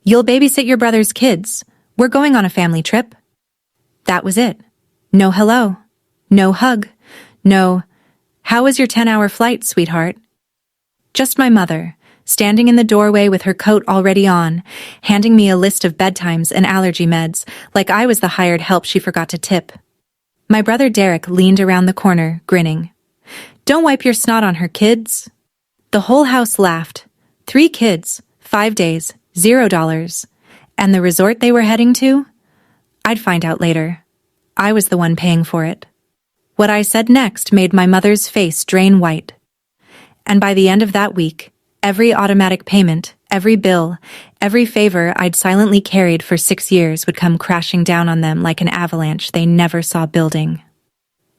You'll babysit your brother's kids. We're going on a family trip. That was it. No hello. No hug. No, how was your 10-hour flight, sweetheart? Just my mother, standing in the doorway with her coat already on, handing me a list of bedtimes and allergy meds, like I was the hired help she forgot to tip. My brother Derek leaned around the corner, grinning. Don't wipe your snot on her, kids. The whole house laughed. 3 kids, 5 days, $0. And the resort they were heading to? I'd find out later. I was the one paying for it. What I said next made my mother's face drain white. And by the end of that week, every automatic payment, every bill, every favor I'd silently carried for 6 years would come crashing down on them like an avalanche they never saw building.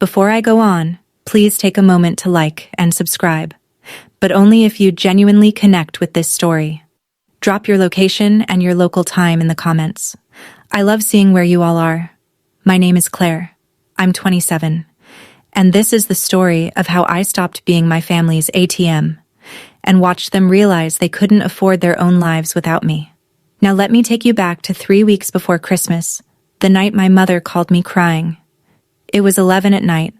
Before I go on, please take a moment to like and subscribe, but only if you genuinely connect with this story. Drop your location and your local time in the comments. I love seeing where you all are. My name is Claire. I'm 27. And this is the story of how I stopped being my family's ATM and watched them realize they couldn't afford their own lives without me. Now let me take you back to 3 weeks before Christmas, the night my mother called me crying. It was 11 at night.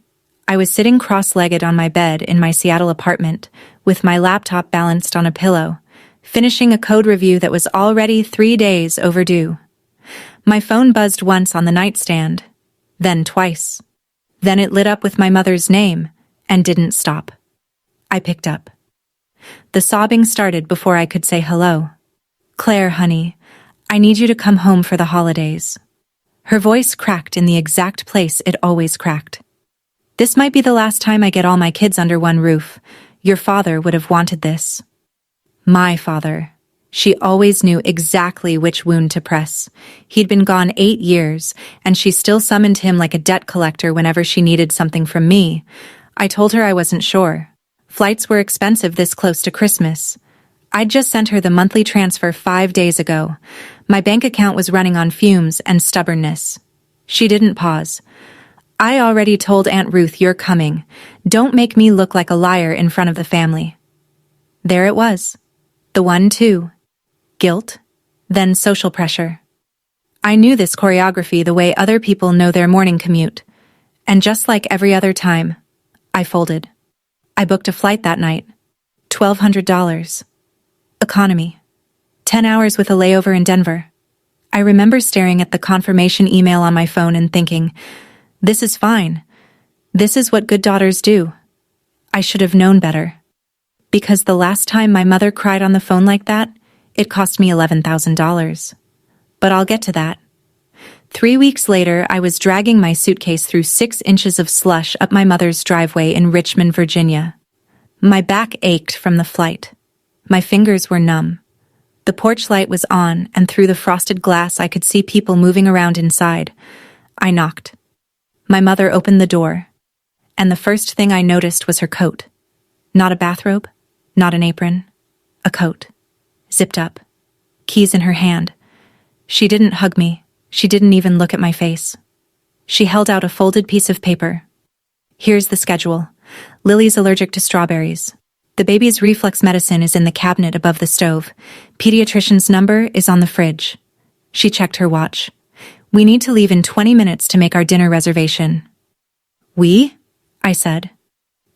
I was sitting cross-legged on my bed in my Seattle apartment with my laptop balanced on a pillow, finishing a code review that was already 3 days overdue. My phone buzzed once on the nightstand, then twice. Then it lit up with my mother's name and didn't stop. I picked up. The sobbing started before I could say hello. Claire, honey, I need you to come home for the holidays. Her voice cracked in the exact place it always cracked. This might be the last time I get all my kids under one roof. Your father would have wanted this. My father. She always knew exactly which wound to press. He'd been gone 8 years, and she still summoned him like a debt collector whenever she needed something from me. I told her I wasn't sure. Flights were expensive this close to Christmas. I'd just sent her the monthly transfer 5 days ago. My bank account was running on fumes and stubbornness. She didn't pause. I already told Aunt Ruth you're coming. Don't make me look like a liar in front of the family. There it was. The 1-2. Guilt, then social pressure. I knew this choreography the way other people know their morning commute. And just like every other time, I folded. I booked a flight that night. $1,200. Economy. 10 hours with a layover in Denver. I remember staring at the confirmation email on my phone and thinking, this is fine. This is what good daughters do. I should have known better. Because the last time my mother cried on the phone like that, it cost me $11,000. But I'll get to that. 3 weeks later, I was dragging my suitcase through 6 inches of slush up my mother's driveway in Richmond, Virginia. My back ached from the flight. My fingers were numb. The porch light was on, and through the frosted glass I could see people moving around inside. I knocked. My mother opened the door, and the first thing I noticed was her coat. Not a bathrobe, not an apron, a coat. Zipped up. Keys in her hand. She didn't hug me. She didn't even look at my face. She held out a folded piece of paper. Here's the schedule. Lily's allergic to strawberries. The baby's reflux medicine is in the cabinet above the stove. Pediatrician's number is on the fridge. She checked her watch. We need to leave in 20 minutes to make our dinner reservation. We? I said.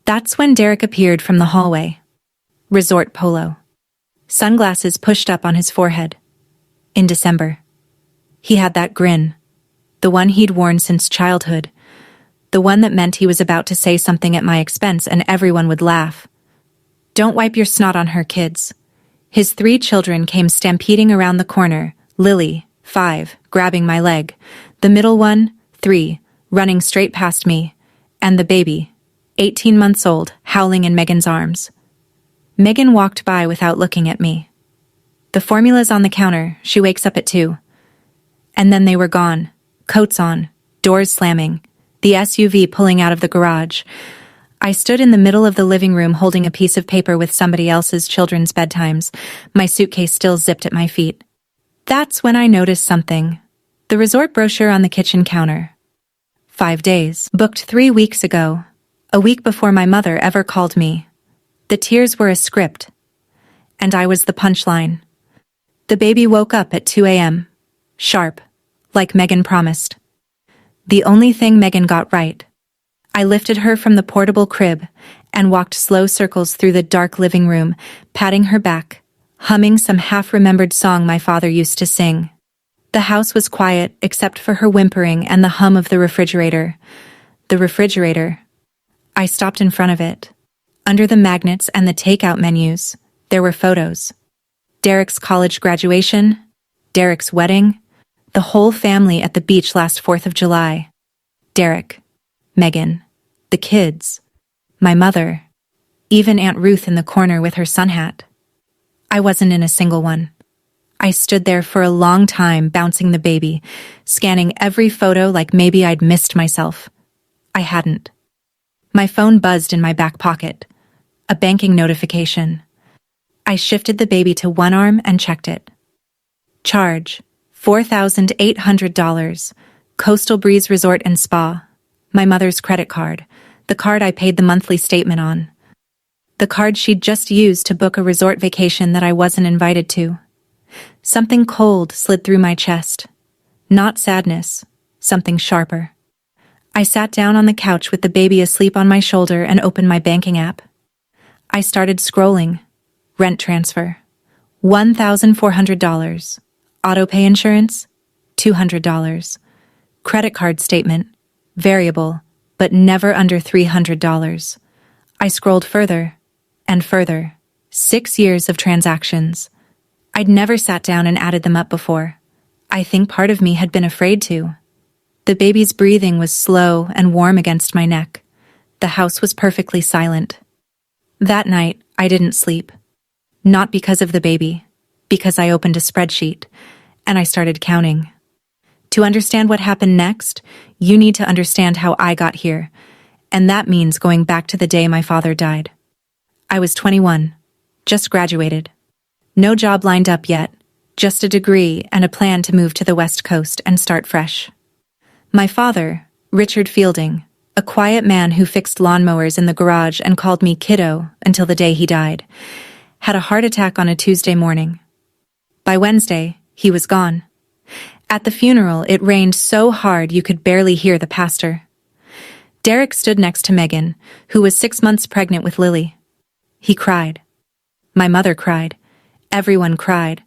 That's when Derek appeared from the hallway. Resort polo. Sunglasses pushed up on his forehead. In December. He had that grin. The one he'd worn since childhood. The one that meant he was about to say something at my expense and everyone would laugh. Don't wipe your snot on her, kids. His 3 children came stampeding around the corner, Lily, 5, grabbing my leg, the middle one, 3, running straight past me, and the baby, 18 months old, howling in Megan's arms. Megan walked by without looking at me. The formula's on the counter, she wakes up at 2. And then they were gone, coats on, doors slamming, the SUV pulling out of the garage. I stood in the middle of the living room holding a piece of paper with somebody else's children's bedtimes, my suitcase still zipped at my feet. That's when I noticed something. The resort brochure on the kitchen counter. 5 days, booked 3 weeks ago, a week before my mother ever called me. The tears were a script, and I was the punchline. The baby woke up at 2 a.m. Sharp, like Megan promised. The only thing Megan got right. I lifted her from the portable crib and walked slow circles through the dark living room, patting her back, humming some half-remembered song my father used to sing. The house was quiet except for her whimpering and the hum of the refrigerator. The refrigerator. I stopped in front of it. Under the magnets and the takeout menus, there were photos. Derek's college graduation, Derek's wedding, the whole family at the beach last 4th of July. Derek, Megan, the kids, my mother, even Aunt Ruth in the corner with her sun hat. I wasn't in a single one. I stood there for a long time bouncing the baby, scanning every photo like maybe I'd missed myself. I hadn't. My phone buzzed in my back pocket. A banking notification. I shifted the baby to one arm and checked it. Charge, $4,800. Coastal Breeze Resort and Spa. My mother's credit card. The card I paid the monthly statement on. The card she'd just used to book a resort vacation that I wasn't invited to. Something cold slid through my chest. Not sadness, something sharper. I sat down on the couch with the baby asleep on my shoulder and opened my banking app. I started scrolling. Rent transfer. $1,400. Auto pay insurance. $200. Credit card statement. Variable, but never under $300. I scrolled further and further. 6 years of transactions. I'd never sat down and added them up before. I think part of me had been afraid to. The baby's breathing was slow and warm against my neck. The house was perfectly silent. That night, I didn't sleep. Not because of the baby, because I opened a spreadsheet, and I started counting. To understand what happened next, you need to understand how I got here, and that means going back to the day my father died. I was 21, just graduated. No job lined up yet, just a degree and a plan to move to the West Coast and start fresh. My father, Richard Fielding, a quiet man who fixed lawnmowers in the garage and called me kiddo until the day he died, had a heart attack on a Tuesday morning. By Wednesday, he was gone. At the funeral, it rained so hard you could barely hear the pastor. Derek stood next to Megan, who was 6 months pregnant with Lily. He cried. My mother cried. Everyone cried.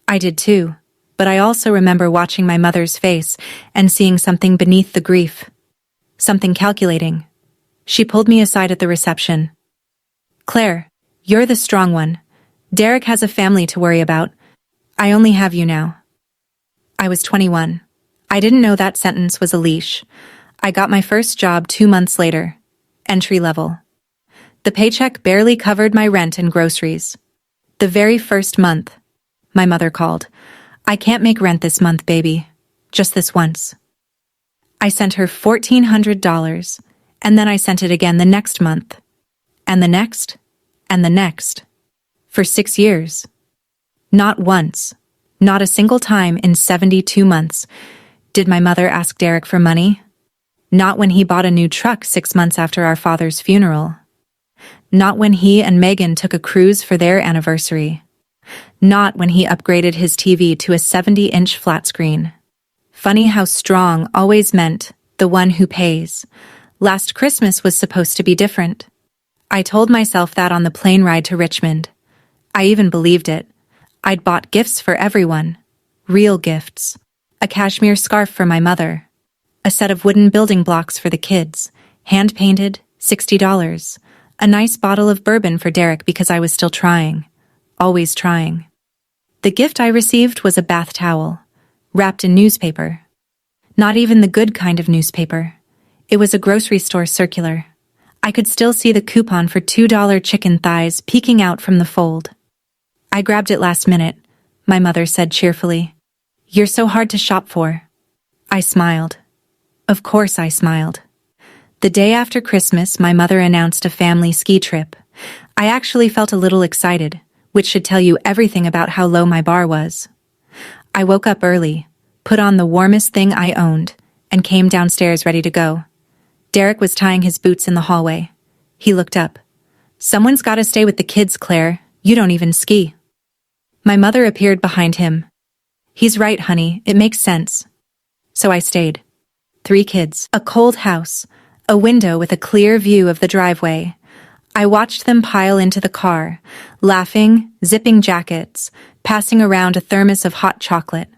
I did too, but I also remember watching my mother's face and seeing something beneath the grief. Something calculating. She pulled me aside at the reception. Claire, you're the strong one. Derek has a family to worry about. I only have you now. I was 21. I didn't know that sentence was a leash. I got my first job 2 months later. Entry level. The paycheck barely covered my rent and groceries. The very first month, my mother called. I can't make rent this month, baby. Just this once. I sent her $1,400, and then I sent it again the next month. And the next, and the next. For 6 years. Not once, not a single time in 72 months, did my mother ask Derek for money. Not when he bought a new truck 6 months after our father's funeral. Not when he and Megan took a cruise for their anniversary. Not when he upgraded his TV to a 70-inch flat screen. Funny how strong always meant the one who pays. Last Christmas was supposed to be different. I told myself that on the plane ride to Richmond. I even believed it. I'd bought gifts for everyone. Real gifts. A cashmere scarf for my mother. A set of wooden building blocks for the kids. Hand-painted, $60. A nice bottle of bourbon for Derek because I was still trying. Always trying. The gift I received was a bath towel, wrapped in newspaper. Not even the good kind of newspaper. It was a grocery store circular. I could still see the coupon for $2 chicken thighs peeking out from the fold. I grabbed it last minute, my mother said cheerfully. You're so hard to shop for. I smiled. Of course I smiled. The day after Christmas, my mother announced a family ski trip. I actually felt a little excited, which should tell you everything about how low my bar was. I woke up early, put on the warmest thing I owned, and came downstairs ready to go. Derek was tying his boots in the hallway. He looked up. Someone's got to stay with the kids, Claire. You don't even ski. My mother appeared behind him. He's right, honey, it makes sense. So I stayed. 3 kids, a cold house, a window with a clear view of the driveway. I watched them pile into the car, laughing, zipping jackets, passing around a thermos of hot chocolate.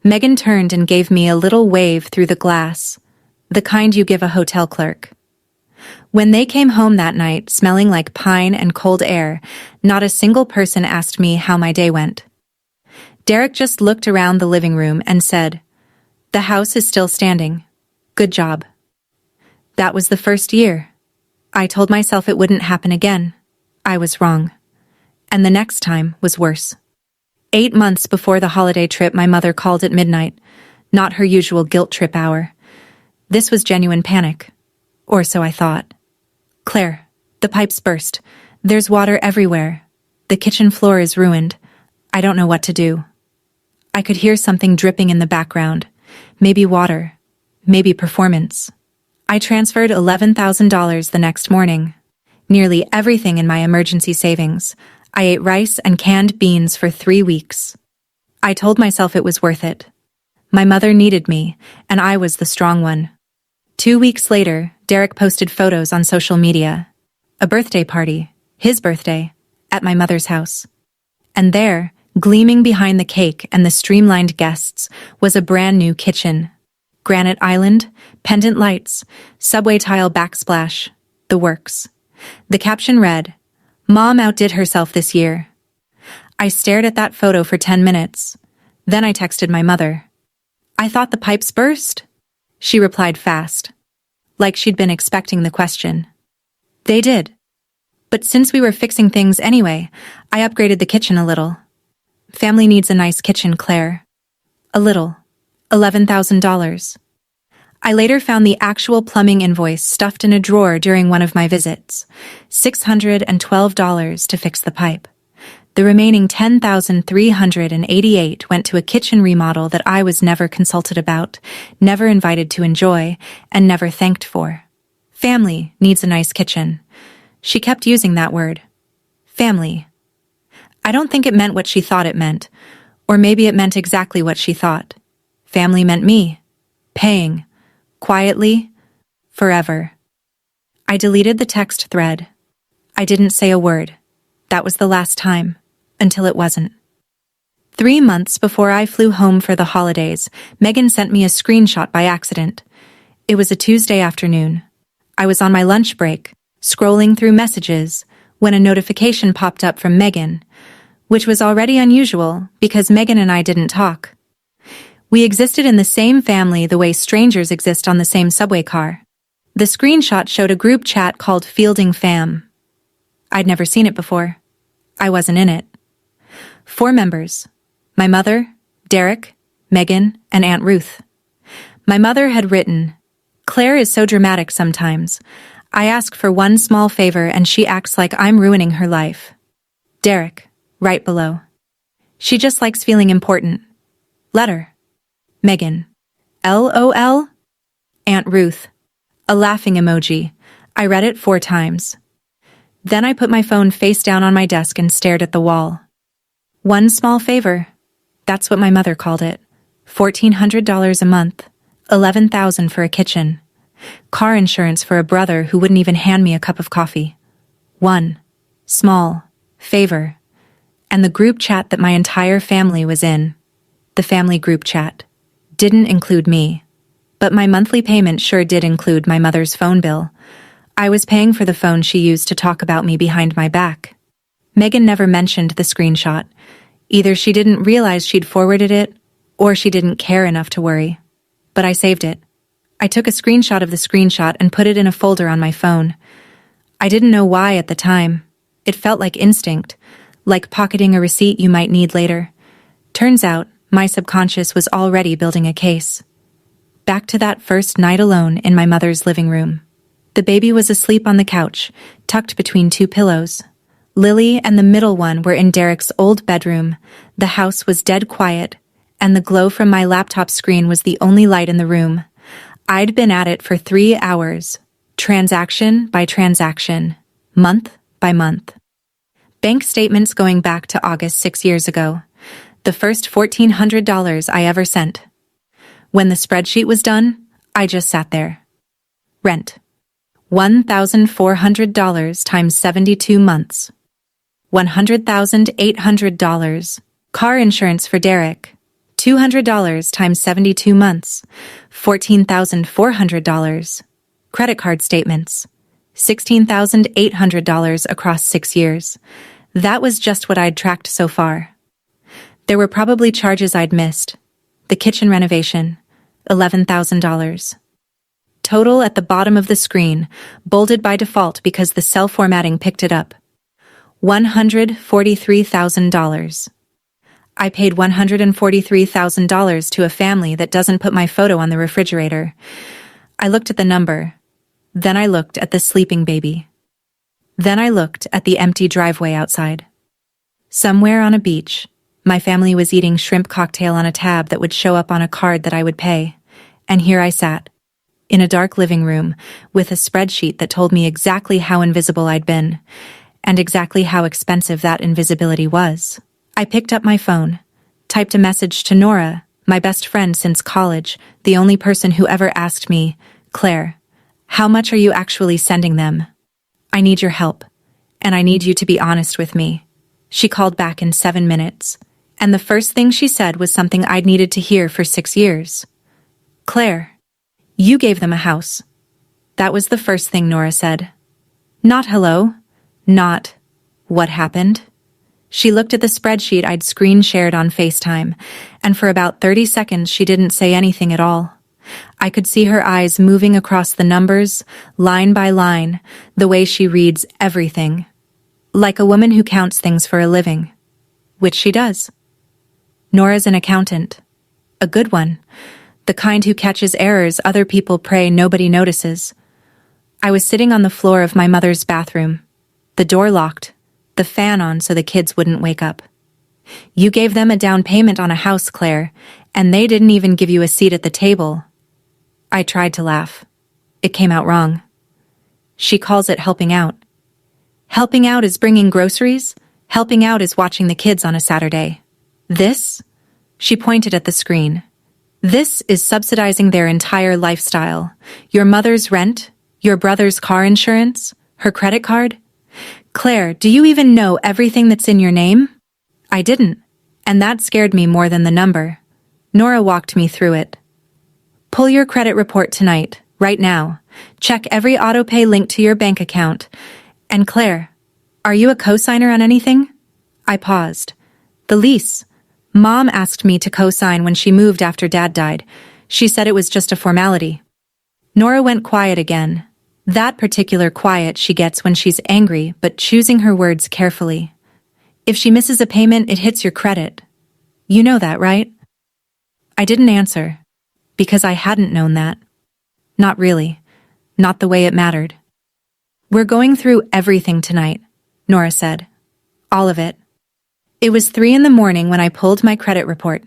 Megan turned and gave me a little wave through the glass, the kind you give a hotel clerk. When they came home that night, smelling like pine and cold air, not a single person asked me how my day went. Derek just looked around the living room and said, "The house is still standing. Good job." That was the first year. I told myself it wouldn't happen again. I was wrong. And the next time was worse. 8 months before the holiday trip, my mother called at midnight, not her usual guilt trip hour. This was genuine panic. Or so I thought. "Claire, the pipes burst. There's water everywhere. The kitchen floor is ruined. I don't know what to do." I could hear something dripping in the background. Maybe water. Maybe performance. I transferred $11,000 the next morning. Nearly everything in my emergency savings. I ate rice and canned beans for 3 weeks. I told myself it was worth it. My mother needed me, and I was the strong one. 2 weeks later, Derek posted photos on social media. A birthday party, his birthday, at my mother's house. And there, gleaming behind the cake and the streamlined guests, was a brand new kitchen. Granite island, pendant lights, subway tile backsplash, the works. The caption read, "Mom outdid herself this year." I stared at that photo for 10 minutes. Then I texted my mother. "I thought the pipes burst." She replied fast, like she'd been expecting the question. "They did. But since we were fixing things anyway, I upgraded the kitchen a little." Family needs a nice kitchen, Claire. A little. $11,000. I later found the actual plumbing invoice stuffed in a drawer during one of my visits. $612 to fix the pipe. The remaining $10,388 went to a kitchen remodel that I was never consulted about, never invited to enjoy, and never thanked for. Family needs a nice kitchen. She kept using that word. Family. I don't think it meant what she thought it meant, or maybe it meant exactly what she thought. Family meant me. Paying. Quietly. Forever. I deleted the text thread. I didn't say a word. That was the last time. Until it wasn't. 3 months before I flew home for the holidays, Megan sent me a screenshot by accident. It was a Tuesday afternoon. I was on my lunch break, scrolling through messages, when a notification popped up from Megan, which was already unusual because Megan and I didn't talk. We existed in the same family the way strangers exist on the same subway car. The screenshot showed a group chat called Fielding Fam. I'd never seen it before. I wasn't in it. 4 members. My mother, Derek, Megan, and Aunt Ruth. My mother had written, "Claire is so dramatic sometimes. I ask for one small favor and she acts like I'm ruining her life." Derek, right below. "She just likes feeling important. Letter." Megan. LOL? Aunt Ruth. A laughing emoji. I read it 4 times. Then I put my phone face down on my desk and stared at the wall. One small favor. That's what my mother called it. $1,400 a month. $11,000 for a kitchen. Car insurance for a brother who wouldn't even hand me a cup of coffee. One small favor. And the group chat that my entire family was in. The family group chat. Didn't include me. But my monthly payment sure did include my mother's phone bill. I was paying for the phone she used to talk about me behind my back. Megan never mentioned the screenshot. Either she didn't realize she'd forwarded it, or she didn't care enough to worry. But I saved it. I took a screenshot of the screenshot and put it in a folder on my phone. I didn't know why at the time. It felt like instinct, like pocketing a receipt you might need later. Turns out, my subconscious was already building a case. Back to that first night alone in my mother's living room. The baby was asleep on the couch, tucked between 2 pillows. Lily and the middle one were in Derek's old bedroom. The house was dead quiet, and the glow from my laptop screen was the only light in the room. I'd been at it for 3 hours, transaction by transaction, month by month. Bank statements going back to August 6 years ago. The first $1,400 I ever sent. When the spreadsheet was done, I just sat there. Rent. $1,400 times 72 months. $100,800. Car insurance for Derek. $200 times 72 months. $14,400. Credit card statements. $16,800 across 6 years. That was just what I'd tracked so far. There were probably charges I'd missed. The kitchen renovation. $11,000. Total at the bottom of the screen, bolded by default because the cell formatting picked it up. $143,000. I paid $143,000 to a family that doesn't put my photo on the refrigerator. I looked at the number. Then I looked at the sleeping baby. Then I looked at the empty driveway outside. Somewhere on a beach, my family was eating shrimp cocktail on a tab that would show up on a card that I would pay. And here I sat, in a dark living room, with a spreadsheet that told me exactly how invisible I'd been, and exactly how expensive that invisibility was. I picked up my phone, typed a message to Nora, my best friend since college, the only person who ever asked me, "Claire, how much are you actually sending them? I need your help, and I need you to be honest with me." She called back in 7 minutes, and the first thing she said was something I'd needed to hear for 6 years. "Claire, you gave them a house." That was the first thing Nora said. Not hello, not what happened. She looked at the spreadsheet I'd screen shared on FaceTime, and for about 30 seconds she didn't say anything at all. I could see her eyes moving across the numbers, line by line, the way she reads everything. Like a woman who counts things for a living. Which she does. Nora's an accountant. A good one. The kind who catches errors other people pray nobody notices. I was sitting on the floor of my mother's bathroom. The door locked, the fan on so the kids wouldn't wake up. "You gave them a down payment on a house, Claire, and they didn't even give you a seat at the table." I tried to laugh. It came out wrong. She calls it helping out. Helping out is bringing groceries. Helping out is watching the kids on a Saturday. This? She pointed at the screen. This is subsidizing their entire lifestyle. Your mother's rent, your brother's car insurance, her credit card. Claire, do you even know everything that's in your name? I didn't, and that scared me more than the number. Nora walked me through it. Pull your credit report tonight, right now. Check every autopay link to your bank account. And Claire, are you a co-signer on anything? I paused. The lease. Mom asked me to co-sign when she moved after Dad died. She said it was just a formality. Nora went quiet again. That particular quiet she gets when she's angry, but choosing her words carefully. If she misses a payment, it hits your credit. You know that, right? I didn't answer, because I hadn't known that. Not really. Not the way it mattered. We're going through everything tonight, Nora said. All of it. It was 3 a.m. when I pulled my credit report.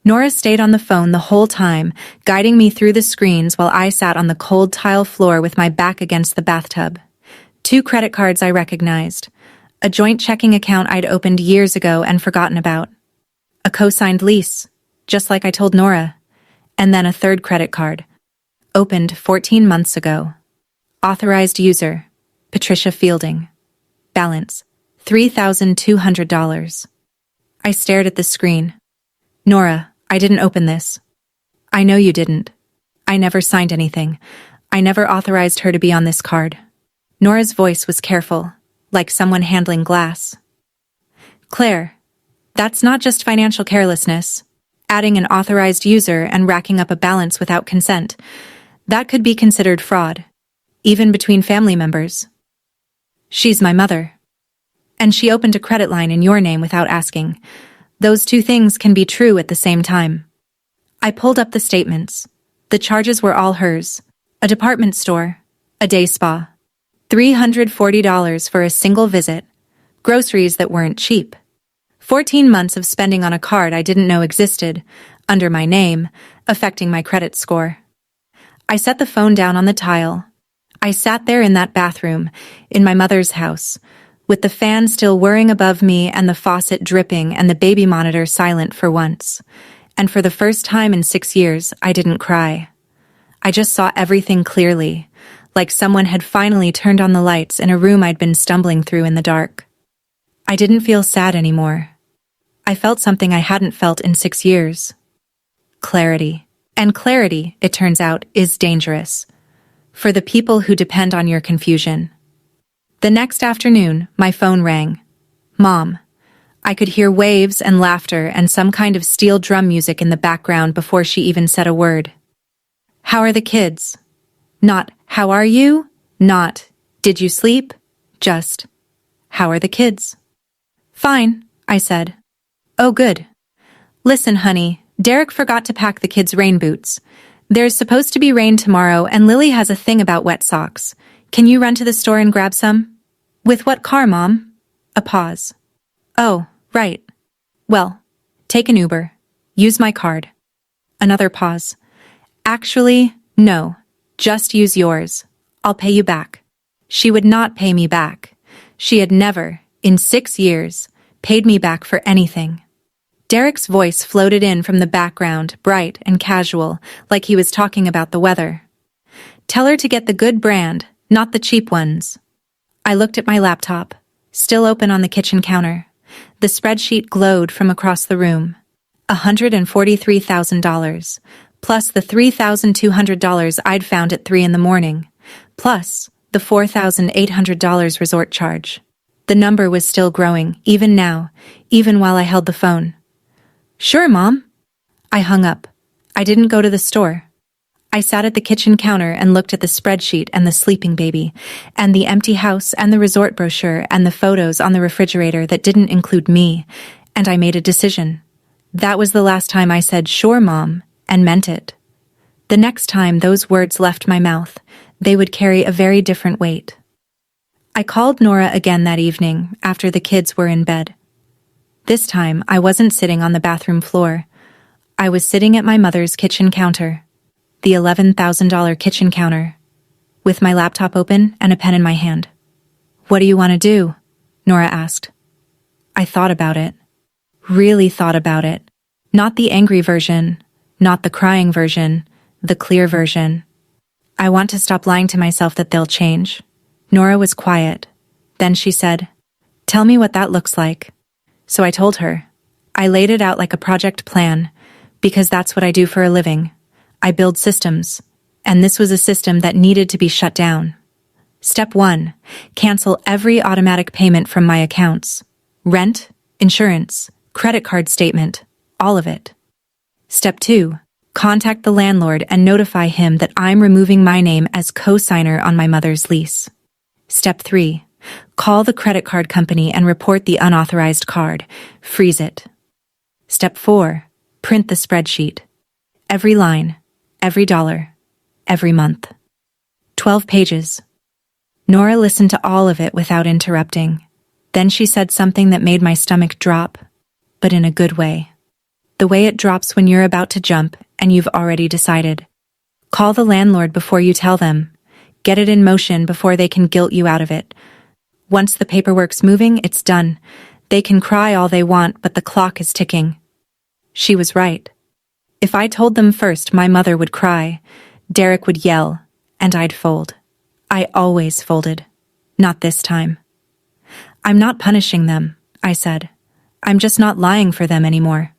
Nora stayed on the phone the whole time, guiding me through the screens while I sat on the cold tile floor with my back against the bathtub. 2 credit cards I recognized. A joint checking account I'd opened years ago and forgotten about. A co-signed lease, just like I told Nora. And then a 3rd credit card. Opened 14 months ago. Authorized user, Patricia Fielding. Balance, $3,200. I stared at the screen. Nora, I didn't open this. I know you didn't. I never signed anything. I never authorized her to be on this card. Nora's voice was careful, like someone handling glass. Claire, that's not just financial carelessness. Adding an authorized user and racking up a balance without consent. That could be considered fraud, even between family members. She's my mother. And she opened a credit line in your name without asking. Those 2 things can be true at the same time. I pulled up the statements. The charges were all hers. A department store. A day spa. $340 for a single visit. Groceries that weren't cheap. 14 months of spending on a card I didn't know existed, under my name, affecting my credit score. I set the phone down on the tile. I sat there in that bathroom, in my mother's house, with the fan still whirring above me and the faucet dripping and the baby monitor silent for once. And for the first time in 6 years, I didn't cry. I just saw everything clearly, like someone had finally turned on the lights in a room I'd been stumbling through in the dark. I didn't feel sad anymore. I felt something I hadn't felt in 6 years. Clarity. And clarity, it turns out, is dangerous. For the people who depend on your confusion. The next afternoon, my phone rang. Mom. I could hear waves and laughter and some kind of steel drum music in the background before she even said a word. How are the kids? Not, how are you? Not, did you sleep? Just, how are the kids? Fine, I said. Oh, good. Listen, honey, Derek forgot to pack the kids' rain boots. There's supposed to be rain tomorrow and Lily has a thing about wet socks. Can you run to the store and grab some? With what car, Mom? A pause. Oh, right. Well, take an Uber. Use my card. Another pause. Actually, no. Just use yours. I'll pay you back. She would not pay me back. She had never, in 6 years, paid me back for anything. Derek's voice floated in from the background, bright and casual, like he was talking about the weather. Tell her to get the good brand, not the cheap ones. I looked at my laptop, still open on the kitchen counter. The spreadsheet glowed from across the room. $143,000, plus the $3,200 I'd found at 3 a.m, plus the $4,800 resort charge. The number was still growing, even now, even while I held the phone. Sure, Mom. I hung up. I didn't go to the store. I sat at the kitchen counter and looked at the spreadsheet and the sleeping baby, and the empty house and the resort brochure and the photos on the refrigerator that didn't include me, and I made a decision. That was the last time I said, sure, Mom, and meant it. The next time those words left my mouth, they would carry a very different weight. I called Nora again that evening after the kids were in bed. This time, I wasn't sitting on the bathroom floor. I was sitting at my mother's kitchen counter, the $11,000 kitchen counter, with my laptop open and a pen in my hand. What do you want to do? Nora asked. I thought about it. Really thought about it. Not the angry version, not the crying version, the clear version. I want to stop lying to myself that they'll change. Nora was quiet. Then she said, tell me what that looks like. So I told her. I laid it out like a project plan, because that's what I do for a living. I build systems, and this was a system that needed to be shut down. Step 1, cancel every automatic payment from my accounts. Rent, insurance, credit card statement, all of it. Step 2, contact the landlord and notify him that I'm removing my name as co-signer on my mother's lease. Step 3, call the credit card company and report the unauthorized card. Freeze it. Step 4, print the spreadsheet. Every line, every dollar, every month. 12 pages. Nora listened to all of it without interrupting. Then she said something that made my stomach drop, but in a good way. The way it drops when you're about to jump and you've already decided. Call the landlord before you tell them. Get it in motion before they can guilt you out of it. Once the paperwork's moving, it's done. They can cry all they want, but the clock is ticking. She was right. If I told them first, my mother would cry, Derek would yell, and I'd fold. I always folded. Not this time. I'm not punishing them, I said. I'm just not lying for them anymore.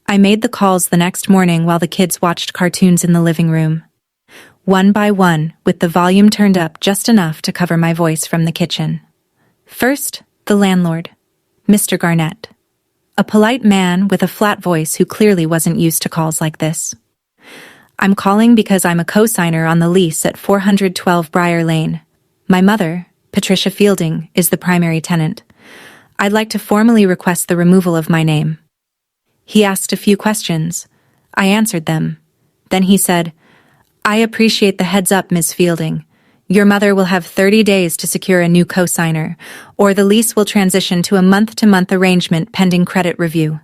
I made the calls the next morning while the kids watched cartoons in the living room. One by one, with the volume turned up just enough to cover my voice from the kitchen. First, the landlord, Mr. Garnett. A polite man with a flat voice who clearly wasn't used to calls like this. I'm calling because I'm a co-signer on the lease at 412 Briar Lane. My mother, Patricia Fielding, is the primary tenant. I'd like to formally request the removal of my name. He asked a few questions. I answered them. Then he said, I appreciate the heads up, Ms. Fielding. Your mother will have 30 days to secure a new co-signer, or the lease will transition to a month-to-month arrangement pending credit review.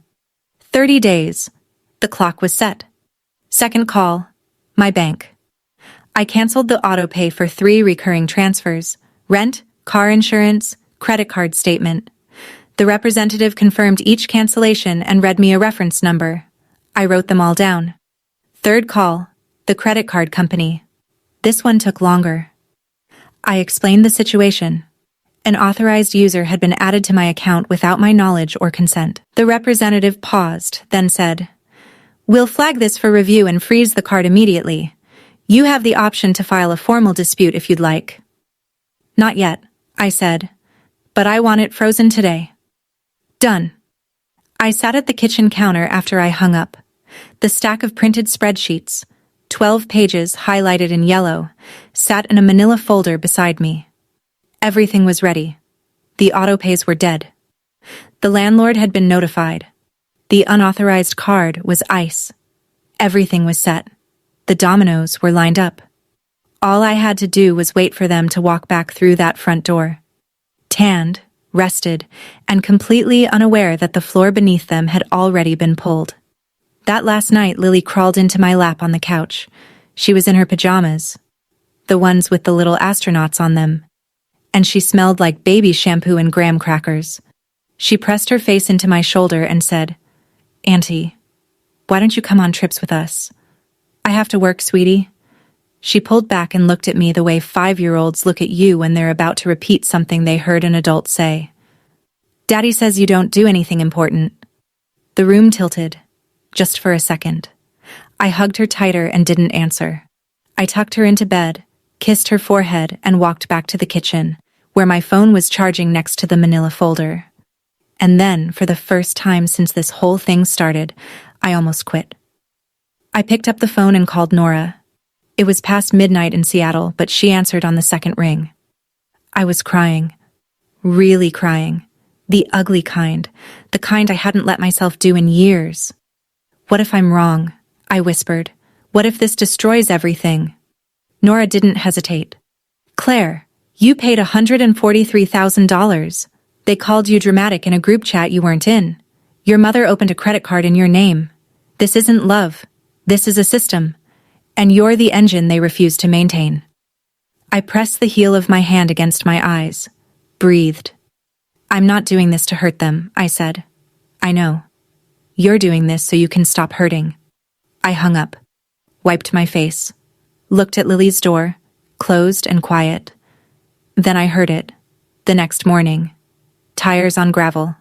30 days. The clock was set. Second call. My bank. I canceled the auto pay for 3 recurring transfers: rent, car insurance, Credit card statement. The representative confirmed each cancellation and read me a reference number. I wrote them all down. Third call, the credit card company. This one took longer. I explained the situation. An authorized user had been added to my account without my knowledge or consent. The representative paused, then said, "We'll flag this for review and freeze the card immediately. You have the option to file a formal dispute if you'd like." "Not yet," I said, "but I want it frozen today." Done. I sat at the kitchen counter after I hung up. The stack of printed spreadsheets, 12 pages highlighted in yellow, sat in a manila folder beside me. Everything was ready. The autopays were dead. The landlord had been notified. The unauthorized card was ice. Everything was set. The dominoes were lined up. All I had to do was wait for them to walk back through that front door. Tanned, rested, and completely unaware that the floor beneath them had already been pulled. That last night, Lily crawled into my lap on the couch. She was in her pajamas, the ones with the little astronauts on them, and she smelled like baby shampoo and graham crackers. She pressed her face into my shoulder and said, "Auntie, why don't you come on trips with us?" "I have to work, sweetie." She pulled back and looked at me the way 5-year-olds look at you when they're about to repeat something they heard an adult say. "Daddy says you don't do anything important." The room tilted, just for a second. I hugged her tighter and didn't answer. I tucked her into bed, kissed her forehead, and walked back to the kitchen, where my phone was charging next to the manila folder. And then, for the first time since this whole thing started, I almost quit. I picked up the phone and called Nora. It was past midnight in Seattle, but she answered on the second ring. I was crying. Really crying. The ugly kind. The kind I hadn't let myself do in years. "What if I'm wrong?" I whispered. "What if this destroys everything?" Nora didn't hesitate. "Claire, you paid $143,000. They called you dramatic in a group chat you weren't in. Your mother opened a credit card in your name. This isn't love. This is a system. And you're the engine they refuse to maintain." I pressed the heel of my hand against my eyes, breathed. "I'm not doing this to hurt them," I said. "I know. You're doing this so you can stop hurting." I hung up, wiped my face, looked at Lily's door, closed and quiet. Then I heard it, the next morning. Tires on gravel,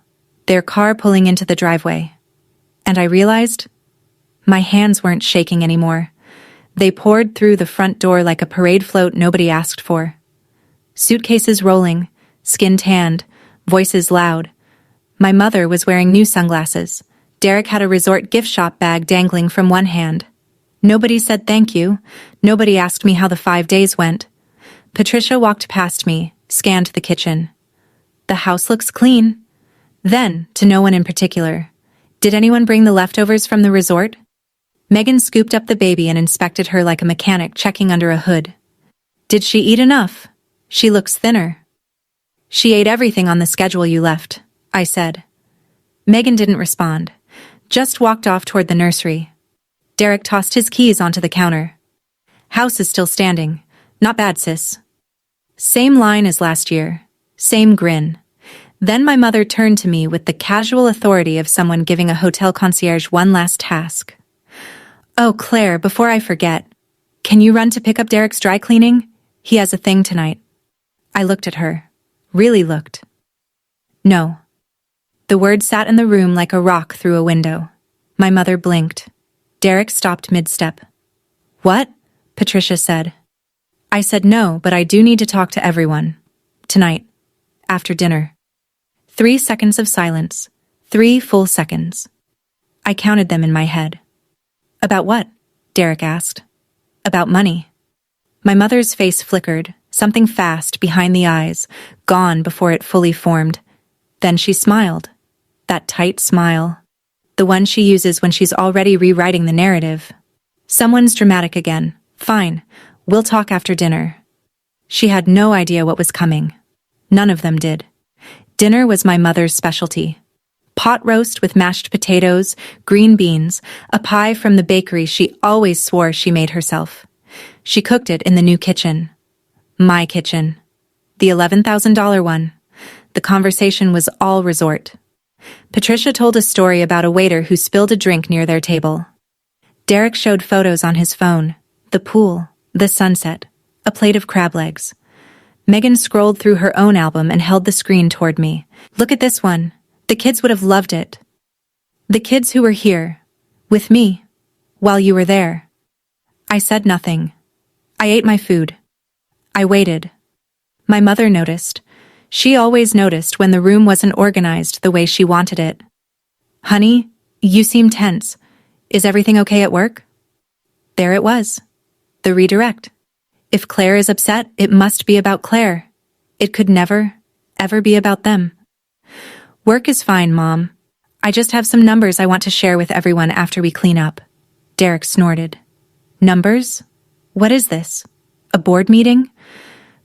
their car pulling into the driveway. And I realized my hands weren't shaking anymore. They poured through the front door like a parade float nobody asked for. Suitcases rolling, skin tanned, voices loud. My mother was wearing new sunglasses. Derek had a resort gift shop bag dangling from one hand. Nobody said thank you. Nobody asked me how the 5 days went. Patricia walked past me, scanned the kitchen. "The house looks clean." Then, to no one in particular, "Did anyone bring the leftovers from the resort?" Megan scooped up the baby and inspected her like a mechanic checking under a hood. "Did she eat enough? She looks thinner." "She ate everything on the schedule you left," I said. Megan didn't respond, just walked off toward the nursery. Derek tossed his keys onto the counter. "House is still standing. Not bad, sis." Same line as last year. Same grin. Then my mother turned to me with the casual authority of someone giving a hotel concierge one last task. "Oh, Claire, before I forget, can you run to pick up Derek's dry cleaning? He has a thing tonight." I looked at her. Really looked. "No." The word sat in the room like a rock through a window. My mother blinked. Derek stopped mid-step. "What?" Patricia said. I said no, but I do need to talk to everyone. Tonight. After dinner. 3 seconds of silence. 3 full seconds. I counted them in my head. "About what?" Derek asked. "About money." My mother's face flickered, something fast behind the eyes, gone before it fully formed. Then she smiled. That tight smile. The one she uses when she's already rewriting the narrative. "Someone's dramatic again. Fine. We'll talk after dinner." She had no idea what was coming. None of them did. Dinner was my mother's specialty. Pot roast with mashed potatoes, green beans, a pie from the bakery she always swore she made herself. She cooked it in the new kitchen. My kitchen. The $11,000 one. The conversation was all resort. Patricia told a story about a waiter who spilled a drink near their table. Derek showed photos on his phone, the pool, the sunset, a plate of crab legs. Megan scrolled through her own album and held the screen toward me. Look at this one. The kids would have loved it. The kids who were here, with me, while you were there. I said nothing. I ate my food. I waited. My mother noticed. She always noticed when the room wasn't organized the way she wanted it. Honey, you seem tense. Is everything okay at work? There it was. The redirect. If Claire is upset, it must be about Claire. It could never, ever be about them. Work is fine, Mom. I just have some numbers I want to share with everyone after we clean up. Derek snorted. Numbers? What is this? A board meeting?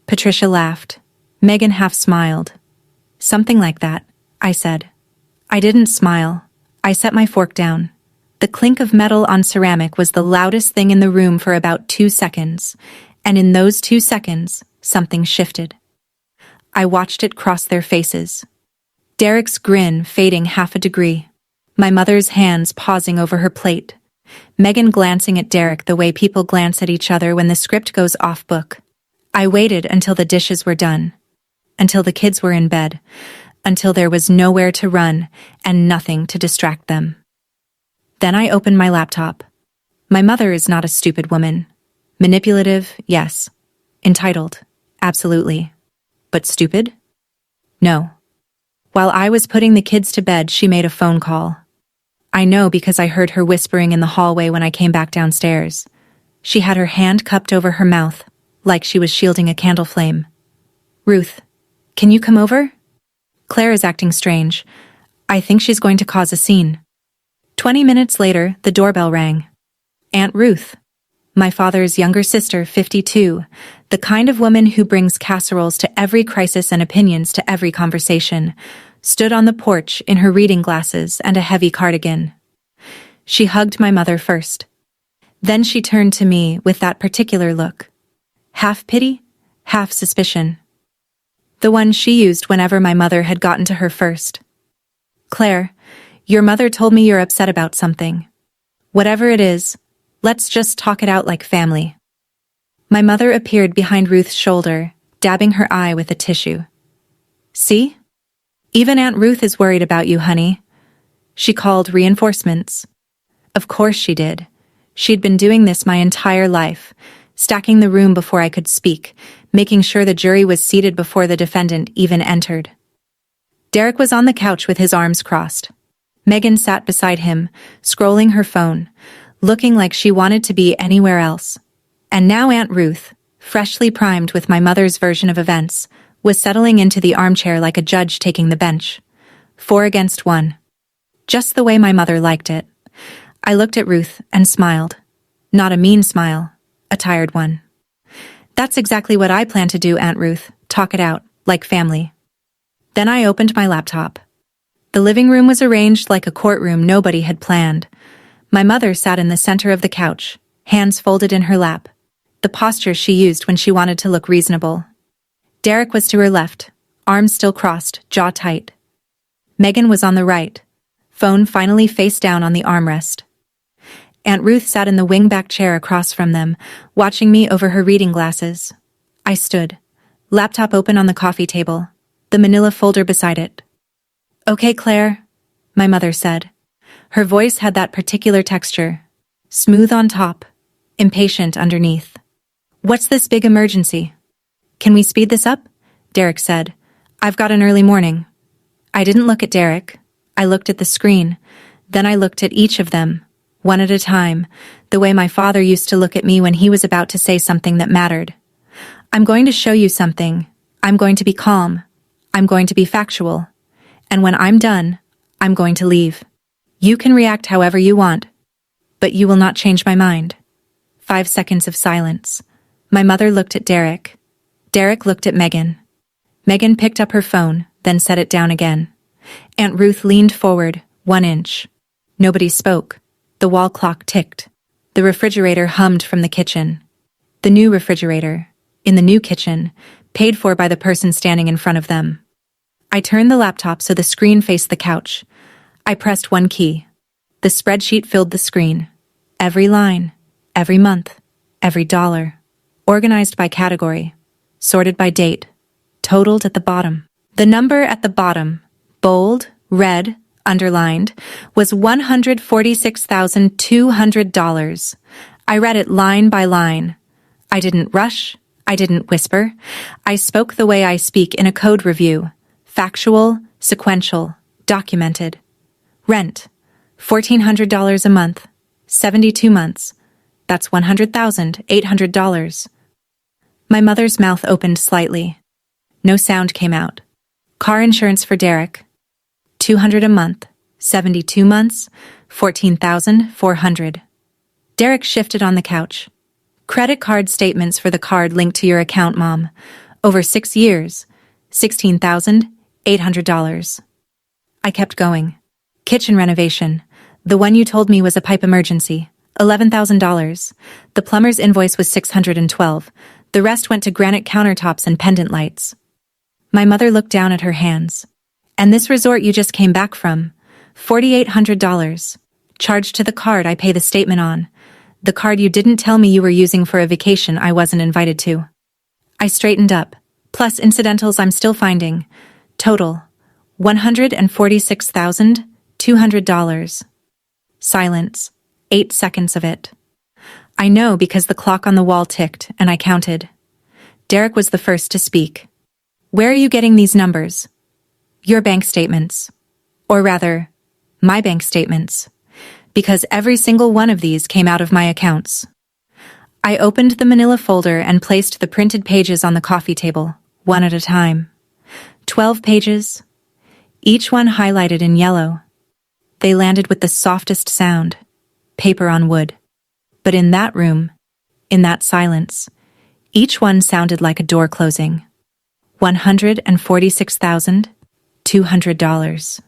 Patricia laughed. Megan half smiled. Something like that, I said. I didn't smile. I set my fork down. The clink of metal on ceramic was the loudest thing in the room for about 2 seconds, and in those 2 seconds, something shifted. I watched it cross their faces. Derek's grin fading half a degree. My mother's hands pausing over her plate. Megan glancing at Derek the way people glance at each other when the script goes off book. I waited until the dishes were done. Until the kids were in bed, until there was nowhere to run and nothing to distract them. Then I opened my laptop. My mother is not a stupid woman. Manipulative, yes. Entitled, absolutely. But stupid? No. While I was putting the kids to bed, she made a phone call. I know because I heard her whispering in the hallway when I came back downstairs. She had her hand cupped over her mouth, like she was shielding a candle flame. Ruth, can you come over? Claire is acting strange. I think she's going to cause a scene. 20 minutes later, the doorbell rang. Aunt Ruth, my father's younger sister, 52, the kind of woman who brings casseroles to every crisis and opinions to every conversation, stood on the porch in her reading glasses and a heavy cardigan. She hugged my mother first. Then she turned to me with that particular look. Half pity, half suspicion. The one she used whenever my mother had gotten to her first. Claire, your mother told me you're upset about something. Whatever it is, let's just talk it out like family. My mother appeared behind Ruth's shoulder, dabbing her eye with a tissue. See? Even Aunt Ruth is worried about you, honey. She called reinforcements. Of course she did. She'd been doing this my entire life, stacking the room before I could speak, making sure the jury was seated before the defendant even entered. Derek was on the couch with his arms crossed. Megan sat beside him, scrolling her phone, looking like she wanted to be anywhere else. And now Aunt Ruth, freshly primed with my mother's version of events, was settling into the armchair like a judge taking the bench. 4 against 1. Just the way my mother liked it. I looked at Ruth and smiled. Not a mean smile, a tired one. That's exactly what I plan to do, Aunt Ruth, talk it out, like family. Then I opened my laptop. The living room was arranged like a courtroom nobody had planned. My mother sat in the center of the couch, hands folded in her lap, the posture she used when she wanted to look reasonable. Derek was to her left, arms still crossed, jaw tight. Megan was on the right, phone finally face down on the armrest. Aunt Ruth sat in the wing-back chair across from them, watching me over her reading glasses. I stood, laptop open on the coffee table, the manila folder beside it. Okay, Claire, my mother said. Her voice had that particular texture, smooth on top, impatient underneath. What's this big emergency? Can we speed this up? Derek said. I've got an early morning. I didn't look at Derek. I looked at the screen. Then I looked at each of them, one at a time, the way my father used to look at me when he was about to say something that mattered. I'm going to show you something. I'm going to be calm. I'm going to be factual. And when I'm done, I'm going to leave. You can react however you want, but you will not change my mind. 5 seconds of silence. My mother looked at Derek. Derek looked at Megan. Megan picked up her phone, then set it down again. Aunt Ruth leaned forward, 1 inch. Nobody spoke. The wall clock ticked. The refrigerator hummed from the kitchen. The new refrigerator, in the new kitchen, paid for by the person standing in front of them. I turned the laptop so the screen faced the couch. I pressed one key. The spreadsheet filled the screen. Every line, every month, every dollar, organized by category, sorted by date, totaled at the bottom. The number at the bottom, bold, red, underlined, was $146,200. I read it line by line. I didn't rush. I didn't whisper. I spoke the way I speak in a code review. Factual, sequential, documented. Rent, $1,400 a month, 72 months. That's $100,800. My mother's mouth opened slightly. No sound came out. Car insurance for Derek, $200 a month, 72 months, $14,400. Derek shifted on the couch. Credit card statements for the card linked to your account, Mom. Over 6 years, $16,800. I kept going. Kitchen renovation. The one you told me was a pipe emergency. $11,000. The plumber's invoice was $612. The rest went to granite countertops and pendant lights. My mother looked down at her hands. And this resort you just came back from, $4,800. Charged to the card I pay the statement on. The card you didn't tell me you were using for a vacation I wasn't invited to. I straightened up. Plus incidentals I'm still finding. Total, $146,200. Silence. 8 seconds of it. I know because the clock on the wall ticked, and I counted. Derek was the first to speak. Where are you getting these numbers? Your bank statements. Or rather, my bank statements. Because every single one of these came out of my accounts. I opened the manila folder and placed the printed pages on the coffee table, one at a time. 12 pages, each one highlighted in yellow. They landed with the softest sound, paper on wood. But in that room, in that silence, each one sounded like a door closing. $146,200.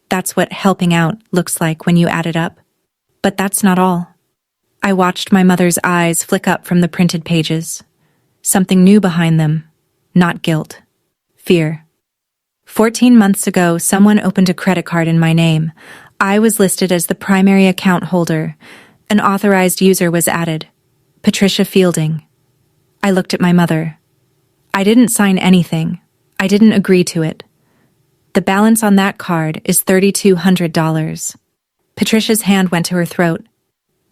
That's what helping out looks like when you add it up. But that's not all. I watched my mother's eyes flick up from the printed pages. Something new behind them. Not guilt. Fear. 14 months ago, someone opened a credit card in my name. I was listed as the primary account holder. An authorized user was added. Patricia Fielding. I looked at my mother. I didn't sign anything. I didn't agree to it. The balance on that card is $3,200. Patricia's hand went to her throat.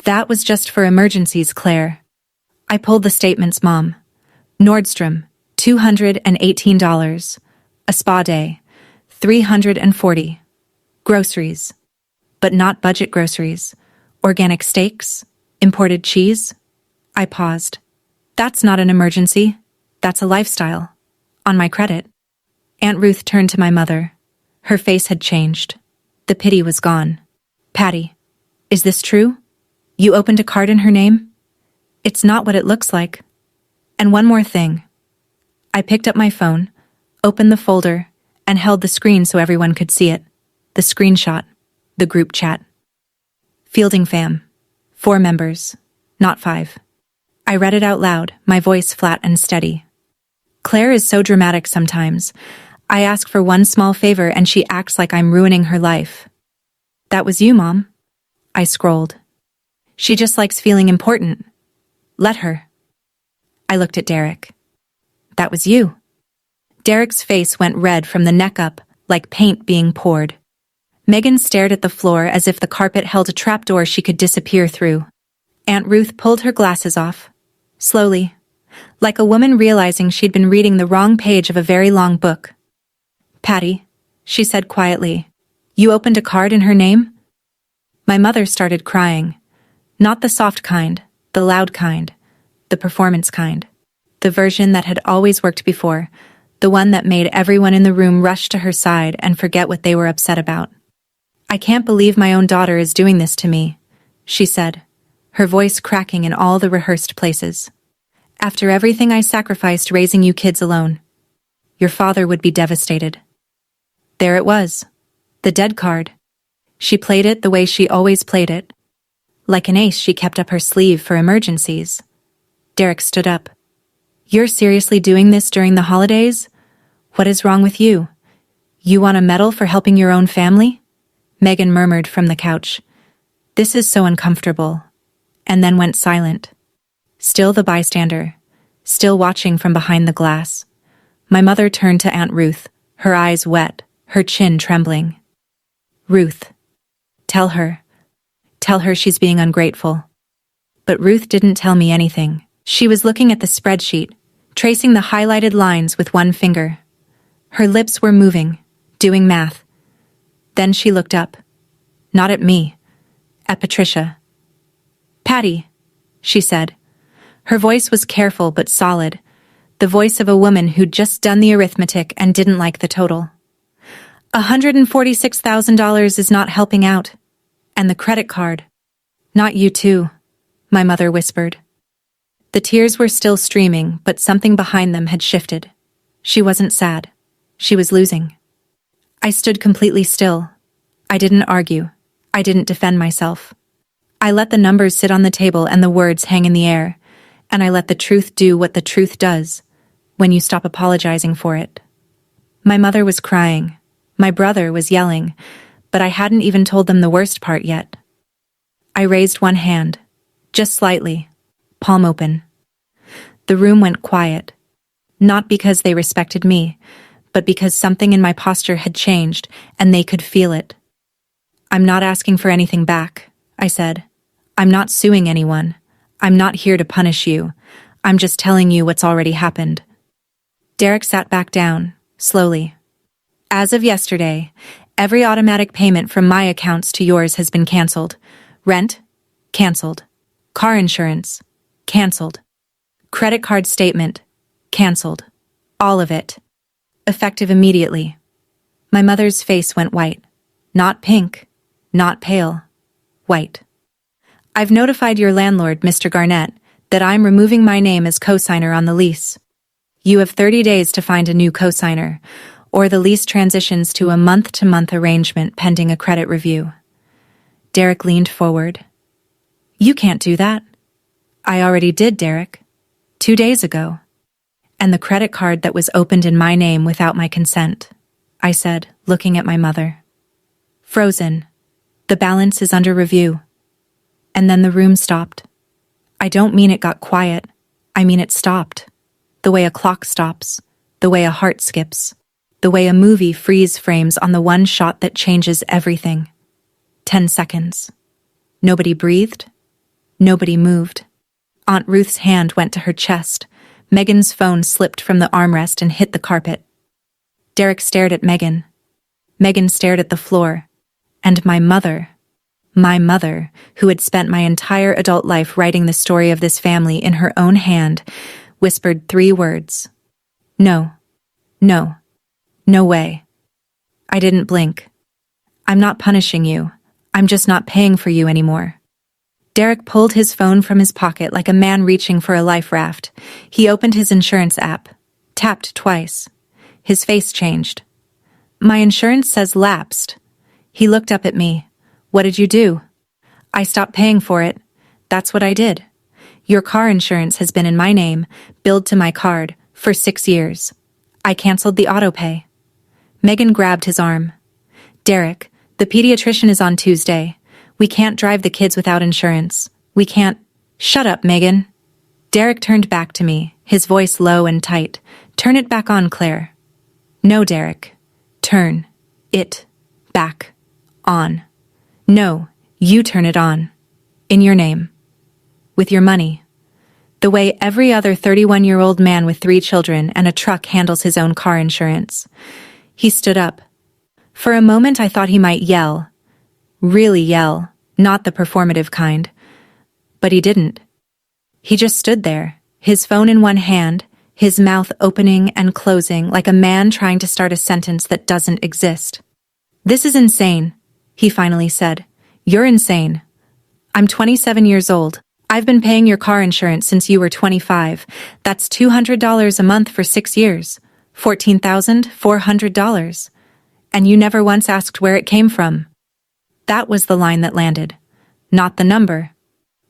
That was just for emergencies, Claire. I pulled the statements, Mom. Nordstrom, $218. A spa day, $340. Groceries, but not budget groceries. Organic steaks, imported cheese. I paused. That's not an emergency. That's a lifestyle. On my credit. Aunt Ruth turned to my mother. Her face had changed. The pity was gone. Patty, is this true? You opened a card in her name? It's not what it looks like. And one more thing. I picked up my phone, opened the folder, and held the screen so everyone could see it. The screenshot. The group chat. Fielding fam. 4 members. Not 5. I read it out loud, my voice flat and steady. Claire is so dramatic sometimes. I ask for one small favor and she acts like I'm ruining her life. That was you, Mom. I scrolled. She just likes feeling important. Let her. I looked at Derek. That was you. Derek's face went red from the neck up, like paint being poured. Megan stared at the floor as if the carpet held a trapdoor she could disappear through. Aunt Ruth pulled her glasses off. Slowly. Like a woman realizing she'd been reading the wrong page of a very long book. Patty, she said quietly, you opened a card in her name? My mother started crying. Not the soft kind, the loud kind, the performance kind. The version that had always worked before, the one that made everyone in the room rush to her side and forget what they were upset about. I can't believe my own daughter is doing this to me, she said, her voice cracking in all the rehearsed places. After everything I sacrificed raising you kids alone, your father would be devastated. There it was, the dead card. She played it the way she always played it. Like an ace, she kept up her sleeve for emergencies. Derek stood up. You're seriously doing this during the holidays? What is wrong with you? You want a medal for helping your own family? Megan murmured from the couch. This is so uncomfortable. And then went silent. Still the bystander. Still watching from behind the glass. My mother turned to Aunt Ruth, her eyes wet, her chin trembling. Ruth. Tell her she's being ungrateful. But Ruth didn't tell me anything. She was looking at the spreadsheet, tracing the highlighted lines with one finger. Her lips were moving, doing math. Then she looked up. Not at me. At Patricia. Patty, she said. Her voice was careful but solid, the voice of a woman who'd just done the arithmetic and didn't like the total. $146,000 is not helping out. And the credit card. Not you too, my mother whispered. The tears were still streaming, but something behind them had shifted. She wasn't sad. She was losing. I stood completely still. I didn't argue. I didn't defend myself. I let the numbers sit on the table and the words hang in the air, and I let the truth do what the truth does when you stop apologizing for it. My mother was crying. My brother was yelling, but I hadn't even told them the worst part yet. I raised one hand, just slightly, palm open. The room went quiet, not because they respected me, but because something in my posture had changed and they could feel it. I'm not asking for anything back, I said. I'm not suing anyone. I'm not here to punish you. I'm just telling you what's already happened. Derek sat back down, slowly. As of yesterday, every automatic payment from my accounts to yours has been canceled. Rent? Canceled. Car insurance? Canceled. Credit card statement? Canceled. All of it. Effective immediately. My mother's face went white. Not pink. Not pale. White. I've notified your landlord, Mr. Garnett, that I'm removing my name as cosigner on the lease. You have 30 days to find a new cosigner, or the lease transitions to a month-to-month arrangement pending a credit review. Derek leaned forward. You can't do that. I already did, Derek. 2 days ago. And the credit card that was opened in my name without my consent, I said, looking at my mother. Frozen. The balance is under review. And then the room stopped. I don't mean it got quiet. I mean it stopped. The way a clock stops. The way a heart skips. The way a movie freeze frames on the one shot that changes everything. 10 seconds. Nobody breathed. Nobody moved. Aunt Ruth's hand went to her chest. Megan's phone slipped from the armrest and hit the carpet. Derek stared at Megan. Megan stared at the floor. And my mother, who had spent my entire adult life writing the story of this family in her own hand, whispered 3 words. No. No. No way. I didn't blink. I'm not punishing you. I'm just not paying for you anymore. Derek pulled his phone from his pocket like a man reaching for a life raft. He opened his insurance app, tapped twice. His face changed. My insurance says lapsed. He looked up at me. What did you do? I stopped paying for it. That's what I did. Your car insurance has been in my name, billed to my card, for 6 years. I canceled the auto pay. Megan grabbed his arm. Derek, the pediatrician is on Tuesday. We can't drive the kids without insurance. We can't. Shut up, Megan. Derek turned back to me, his voice low and tight. Turn it back on, Claire. No, Derek. Turn it back on. No, you turn it on. In your name. With your money. The way every other 31-year-old man with 3 children and a truck handles his own car insurance. He stood up. For a moment I thought he might yell. Really yell, not the performative kind. But he didn't. He just stood there, his phone in one hand, his mouth opening and closing like a man trying to start a sentence that doesn't exist. This is insane, he finally said. You're insane. I'm 27 years old. I've been paying your car insurance since you were 25. That's $200 a month for 6 years. $14,400. And you never once asked where it came from. That was the line that landed. Not the number.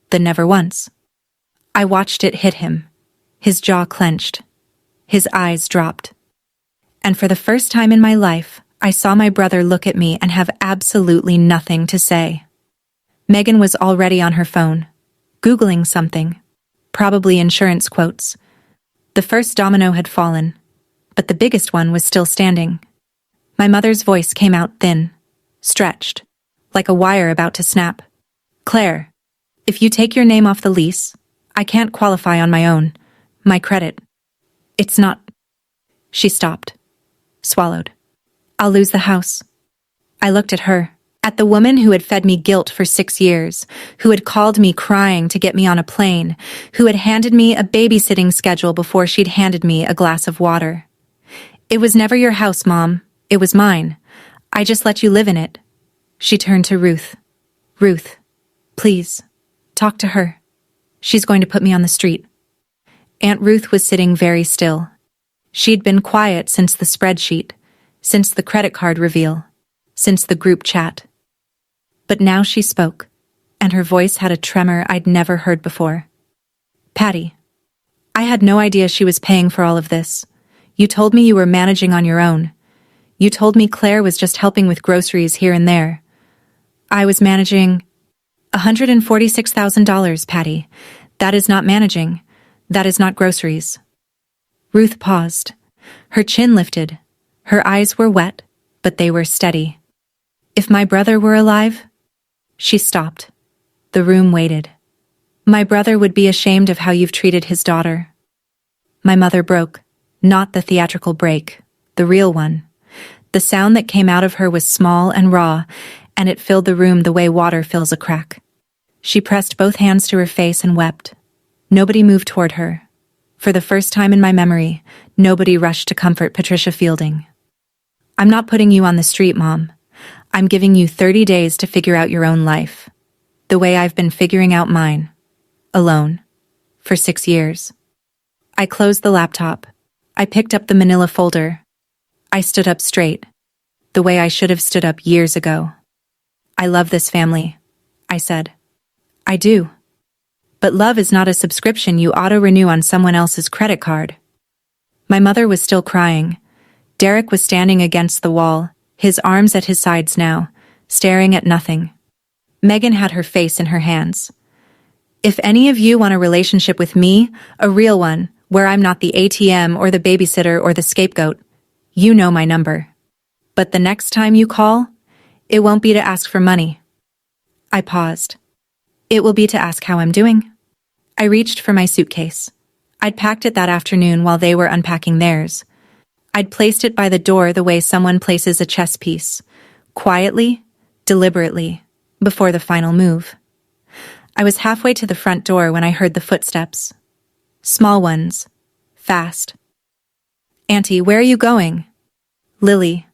The never once. I watched it hit him. His jaw clenched. His eyes dropped. And for the first time in my life, I saw my brother look at me and have absolutely nothing to say. Megan was already on her phone, Googling something, probably insurance quotes. The first domino had fallen, but the biggest one was still standing. My mother's voice came out thin, stretched, like a wire about to snap. Claire, if you take your name off the lease, I can't qualify on my own. My credit. It's not. She stopped, swallowed. I'll lose the house. I looked at her, at the woman who had fed me guilt for 6 years, who had called me crying to get me on a plane, who had handed me a babysitting schedule before she'd handed me a glass of water. It was never your house, Mom. It was mine. I just let you live in it. She turned to Ruth. Ruth, please, talk to her. She's going to put me on the street. Aunt Ruth was sitting very still. She'd been quiet since the spreadsheet, since the credit card reveal, since the group chat. But now she spoke, and her voice had a tremor I'd never heard before. Patty, I had no idea she was paying for all of this. You told me you were managing on your own. You told me Claire was just helping with groceries here and there. I was managing $146,000, Patty. That is not managing. That is not groceries. Ruth paused. Her chin lifted. Her eyes were wet, but they were steady. If my brother were alive? She stopped. The room waited. My brother would be ashamed of how you've treated his daughter. My mother broke, not the theatrical break, the real one. The sound that came out of her was small and raw, and it filled the room the way water fills a crack. She pressed both hands to her face and wept. Nobody moved toward her. For the first time in my memory, nobody rushed to comfort Patricia Fielding. I'm not putting you on the street, Mom. I'm giving you 30 days to figure out your own life. The way I've been figuring out mine. Alone. For 6 years. I closed the laptop. I picked up the manila folder. I stood up straight. The way I should have stood up years ago. I love this family, I said. I do. But love is not a subscription you auto-renew on someone else's credit card. My mother was still crying. Derek was standing against the wall, his arms at his sides now, staring at nothing. Megan had her face in her hands. If any of you want a relationship with me, a real one, where I'm not the ATM or the babysitter or the scapegoat, you know my number. But the next time you call, it won't be to ask for money. I paused. It will be to ask how I'm doing. I reached for my suitcase. I'd packed it that afternoon while they were unpacking theirs. I'd placed it by the door the way someone places a chess piece, quietly, deliberately, before the final move. I was halfway to the front door when I heard the footsteps. Small ones. Fast. Auntie, where are you going? Lily.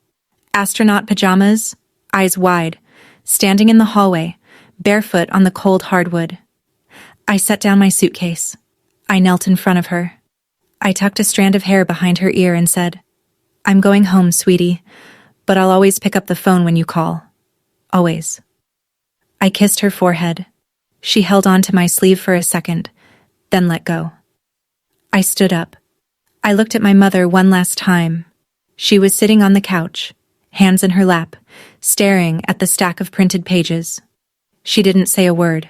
Astronaut pajamas, eyes wide, standing in the hallway, barefoot on the cold hardwood. I set down my suitcase. I knelt in front of her. I tucked a strand of hair behind her ear and said, I'm going home, sweetie, but I'll always pick up the phone when you call. Always. I kissed her forehead. She held on to my sleeve for a second, then let go. I stood up. I looked at my mother one last time. She was sitting on the couch, hands in her lap, staring at the stack of printed pages. She didn't say a word.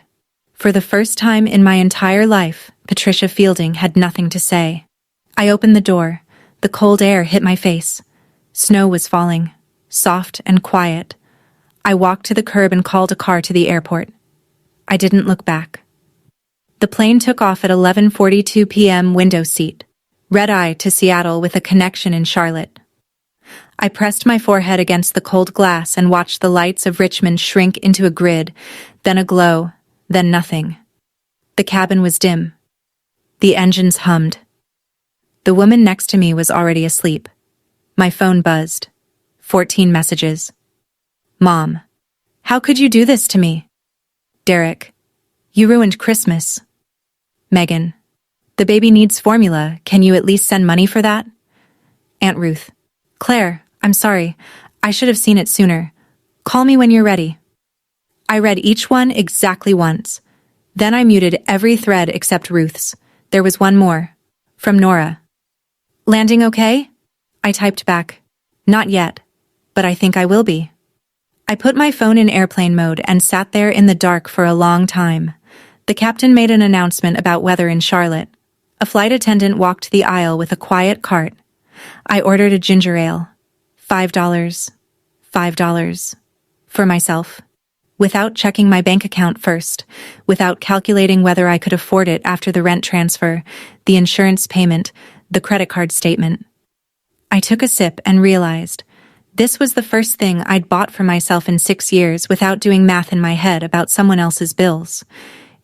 For the first time in my entire life, Patricia Fielding had nothing to say. I opened the door. The cold air hit my face. Snow was falling, soft and quiet. I walked to the curb and called a car to the airport. I didn't look back. The plane took off at 11:42 p.m. window seat, red-eye to Seattle with a connection in Charlotte. I pressed my forehead against the cold glass and watched the lights of Richmond shrink into a grid, then a glow, then nothing. The cabin was dim. The engines hummed. The woman next to me was already asleep. My phone buzzed. 14 messages. Mom, how could you do this to me? Derek, you ruined Christmas. Megan, the baby needs formula. Can you at least send money for that? Aunt Ruth, Claire, I'm sorry. I should have seen it sooner. Call me when you're ready. I read each one exactly once. Then I muted every thread except Ruth's. There was one more. From Nora. Landing okay? I typed back. Not yet. but I think I will be. I put my phone in airplane mode and sat there in the dark for a long time. The captain made an announcement about weather in Charlotte. A flight attendant walked the aisle with a quiet cart. I ordered a ginger ale. $5. $5. For myself. Without checking my bank account first, without calculating whether I could afford it after the rent transfer, the insurance payment, the credit card statement. I took a sip and realized this was the first thing I'd bought for myself in 6 years without doing math in my head about someone else's bills.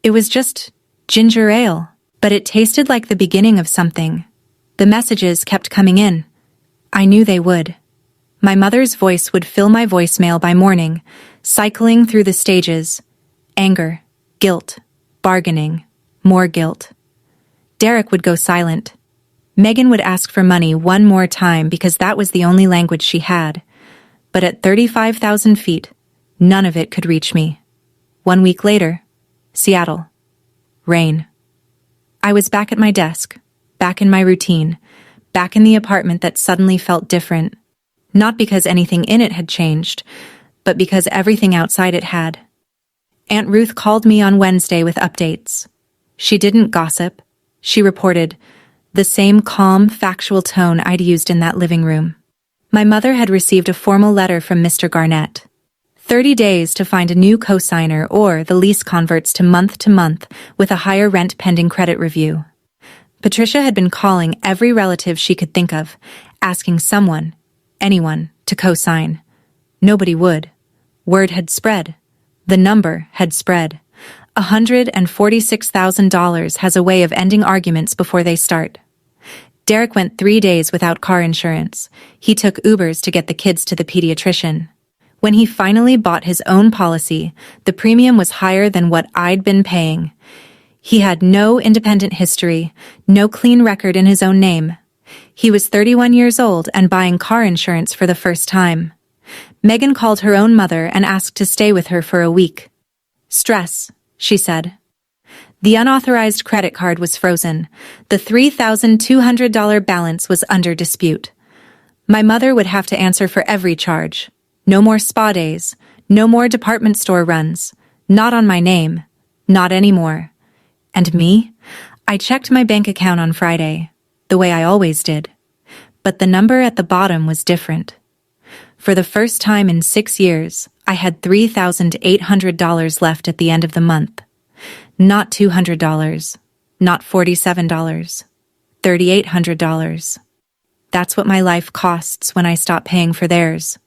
It was just ginger ale, but it tasted like the beginning of something. The messages kept coming in. I knew they would. My mother's voice would fill my voicemail by morning, cycling through the stages. Anger, guilt, bargaining, more guilt. Derek would go silent. Megan would ask for money one more time because that was the only language she had. But at 35,000 feet, none of it could reach me. 1 week later, Seattle. Rain. I was back at my desk, back in my routine, back in the apartment that suddenly felt different. Not because anything in it had changed, but because everything outside it had. Aunt Ruth called me on Wednesday with updates. She didn't gossip. She reported, the same calm, factual tone I'd used in that living room. My mother had received a formal letter from Mr. Garnett. 30 days to find a new cosigner or the lease converts to month with a higher rent pending credit review. Patricia had been calling every relative she could think of, asking someone, anyone, to co-sign. Nobody would. Word had spread. The number had spread. $146,000 has a way of ending arguments before they start. Derek went 3 days without car insurance. He took Ubers to get the kids to the pediatrician. When he finally bought his own policy, the premium was higher than what I'd been paying. He had no independent history, no clean record in his own name. He was 31 years old and buying car insurance for the first time. Megan called her own mother and asked to stay with her for a week. Stress, she said. The unauthorized credit card was frozen. The $3,200 balance was under dispute. My mother would have to answer for every charge. No more spa days. No more department store runs. Not on my name. Not anymore. And me? I checked my bank account on Friday, the way I always did. But the number at the bottom was different. For the first time in 6 years, I had $3,800 left at the end of the month. Not $200, not $47, $3,800. That's what my life costs when I stop paying for theirs.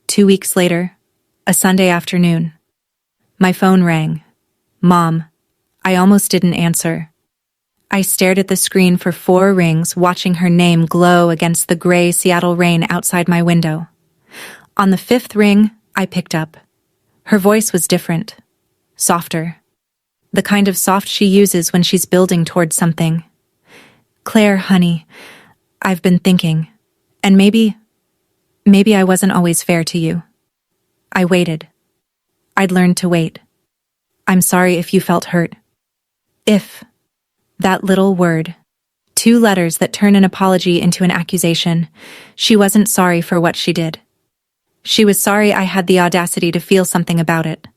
2 weeks later, a Sunday afternoon. My phone rang. Mom. I almost didn't answer. I stared at the screen for 4 rings, watching her name glow against the gray Seattle rain outside my window. On the 5th ring, I picked up. Her voice was different. Softer. The kind of soft she uses when she's building towards something. Claire, honey, I've been thinking, and maybe I wasn't always fair to you. I waited. I'd learned to wait. I'm sorry if you felt hurt. If. That little word. 2 letters that turn an apology into an accusation. She wasn't sorry for what she did. She was sorry I had the audacity to feel something about it.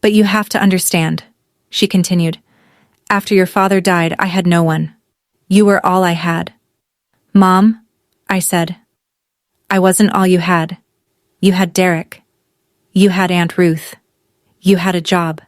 But you have to understand, she continued. After your father died, I had no one. You were all I had. Mom, I said. I wasn't all you had. You had Derek. You had Aunt Ruth. You had a job.